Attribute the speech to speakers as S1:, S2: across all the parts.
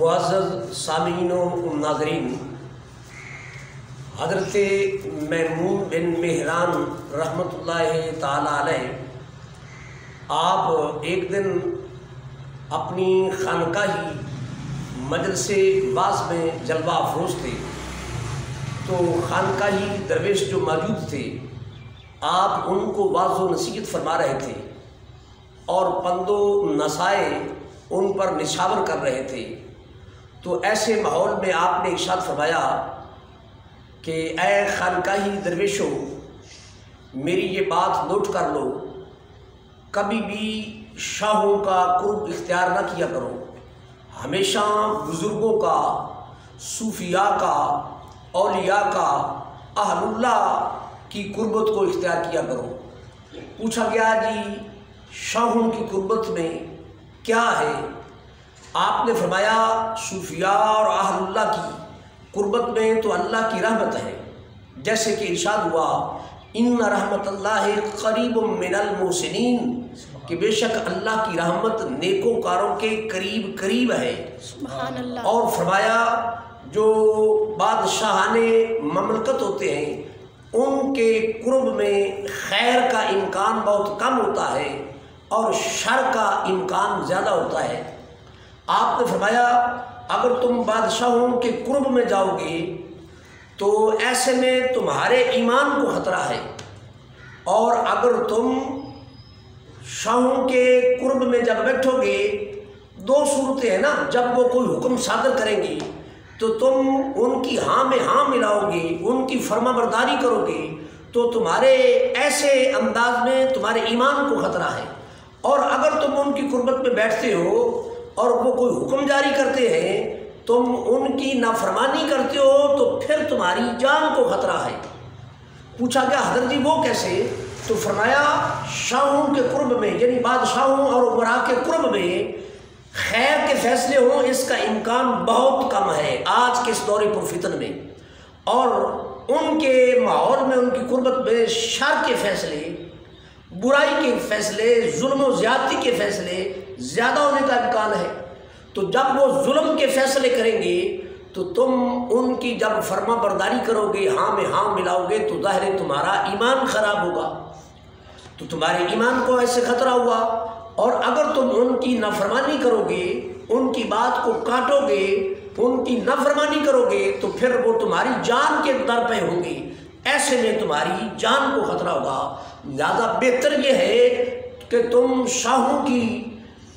S1: معزز سامعین و ناظرین، حضرت میمون بن مہران رحمۃ اللہ تعالی علیہ آپ ایک دن اپنی خانقاہی مجلس باز میں جلوہ افروز تھے، تو خانقاہی درویش جو موجود تھے آپ ان کو واعظ و نصیحت فرما رہے تھے اور پند و نصائح ان پر نشاور کر رہے تھے۔ تو ایسے ماحول میں آپ نے ارشاد فرمایا کہ اے خانقاہی درویشوں، میری یہ بات نوٹ کر لو، کبھی بھی شاہوں کا قرب اختیار نہ کیا کرو، ہمیشہ بزرگوں کا، صوفیاء کا، اولیاء کا، اہل اللہ کی قربت کو اختیار کیا کرو۔ پوچھا گیا جی شاہوں کی قربت میں کیا ہے؟ آپ نے فرمایا صوفیاء اور اہل اللہ کی قربت میں تو اللہ کی رحمت ہے، جیسے کہ ارشاد ہوا ان رحمت اللہ قریب من المحسنین، کہ بے شک اللہ کی رحمت نیکوکاروں کے قریب قریب ہے۔
S2: سبحان اللہ۔
S1: اور فرمایا جو بادشاہان مملکت ہوتے ہیں ان کے قرب میں خیر کا امکان بہت کم ہوتا ہے اور شر کا امکان زیادہ ہوتا ہے۔ آپ نے فرمایا اگر تم بادشاہوں کے قرب میں جاؤ گے تو ایسے میں تمہارے ایمان کو خطرہ ہے، اور اگر تم شاہوں کے قرب میں جب بیٹھو گے، دو صورتیں ہیں نا، جب وہ کوئی حکم صادر کریں گی تو تم ان کی ہاں میں ہاں ملاؤ گے، ان کی فرما برداری کرو گے، تو تمہارے ایسے انداز میں تمہارے ایمان کو خطرہ ہے۔ اور اگر تم ان کی قربت میں بیٹھتے ہو اور وہ کوئی حکم جاری کرتے ہیں، تم ان کی نافرمانی کرتے ہو، تو پھر تمہاری جان کو خطرہ ہے۔ پوچھا گیا حضرت جی وہ کیسے؟ تو فرمایا شاہوں کے قرب میں، یعنی بادشاہوں اور امراء کے قرب میں خیر کے فیصلے ہوں، اس کا امکان بہت کم ہے آج کے اس دور پرفتن میں، اور ان کے ماحول میں ان کی قربت میں شر کے فیصلے، برائی کے فیصلے، ظلم و زیادتی کے فیصلے زیادہ ہونے کا امکان ہے۔ تو جب وہ ظلم کے فیصلے کریں گے تو تم ان کی جب فرما برداری کرو گے، ہاں میں ہاں ملاؤ گے، تو ظاہر ہے تمہارا ایمان خراب ہوگا، تو تمہارے ایمان کو ایسے خطرہ ہوا۔ اور اگر تم ان کی نافرمانی کرو گے، ان کی بات کو کاٹو گے، ان کی نافرمانی کرو گے، تو پھر وہ تمہاری جان کے در پہ ہوں گی، ایسے میں تمہاری جان کو خطرہ ہوگا۔ لہذا بہتر یہ ہے کہ تم شاہوں کی،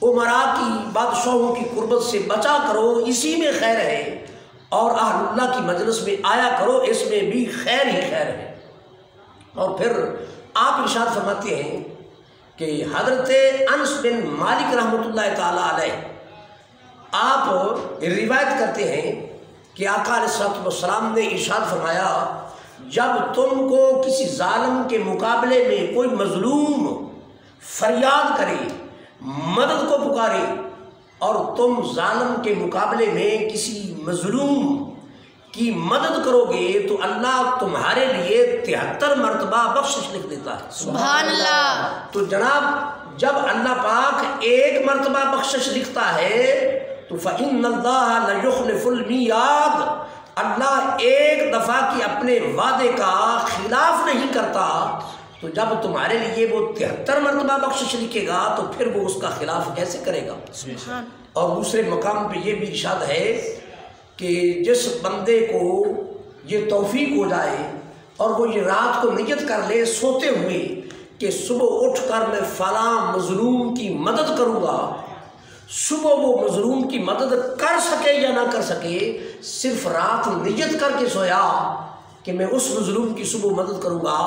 S1: امراء کی، بادشاہوں کی قربت سے بچا کرو، اسی میں خیر ہے، اور اہل اللہ کی مجلس میں آیا کرو، اس میں بھی خیر ہی خیر ہے۔ اور پھر آپ ارشاد فرماتے ہیں کہ حضرت انس بن مالک رحمۃ اللہ تعالی علیہ آپ روایت کرتے ہیں کہ آقا علیہ الصلوۃ والسلام نے ارشاد فرمایا جب تم کو کسی ظالم کے مقابلے میں کوئی مظلوم فریاد کرے، مدد کو پکارے، اور تم ظالم کے مقابلے میں کسی مظلوم کی مدد کرو گے تو اللہ تمہارے لیے 73 مرتبہ بخشش لکھ دیتا ہے۔
S2: سبحان اللہ۔
S1: تو جناب جب اللہ پاک ایک مرتبہ بخشش لکھتا ہے تو فَإِنَّ اللَّهَ لَيُخْلِفُ الْمِيعَادَ، اللہ ایک دفعہ کی اپنے وعدے کا خلاف نہیں کرتا، تو جب تمہارے لیے وہ 73 مرتبہ بخشش لکھے گا تو پھر وہ اس کا خلاف کیسے کرے گا؟ اور دوسرے مقام پہ یہ بھی ارشاد ہے کہ جس بندے کو یہ توفیق ہو جائے اور وہ یہ رات کو نیت کر لے سوتے ہوئے کہ صبح اٹھ کر میں فلاں مظلوم کی مدد کروں گا، صبح وہ مظلوم کی مدد کر سکے یا نہ کر سکے، صرف رات نیت کر کے سویا کہ میں اس مظلوم کی صبح مدد کروں گا،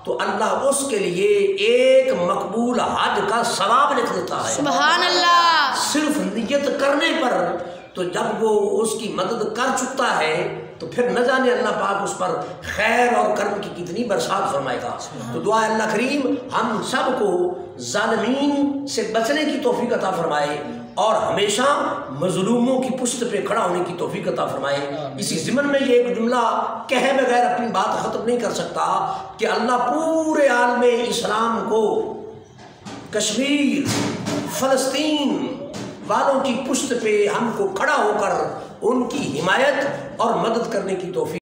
S1: تو اللہ اس کے لیے ایک مقبول حج کا ثواب لکھ دیتا ہے۔
S2: سبحان اللہ۔
S1: صرف نیت کرنے پر، تو جب وہ اس کی مدد کر چکتا ہے تو پھر نہ جانے اللہ پاک اس پر خیر اور کرم کی کتنی برسات فرمائے گا۔ تو دعا اللہ کریم ہم سب کو ظالمین سے بچنے کی توفیق عطا فرمائے اور ہمیشہ مظلوموں کی پشت پہ کھڑا ہونے کی توفیق عطا فرمائے۔ اسی ضمن میں یہ ایک جملہ کہے بغیر اپنی بات ختم نہیں کر سکتا کہ اللہ پورے عالم اسلام کو کشمیر، فلسطین، والوں کی پشت پہ ہم کو کھڑا ہو کر ان کی حمایت اور مدد کرنے کی توفیق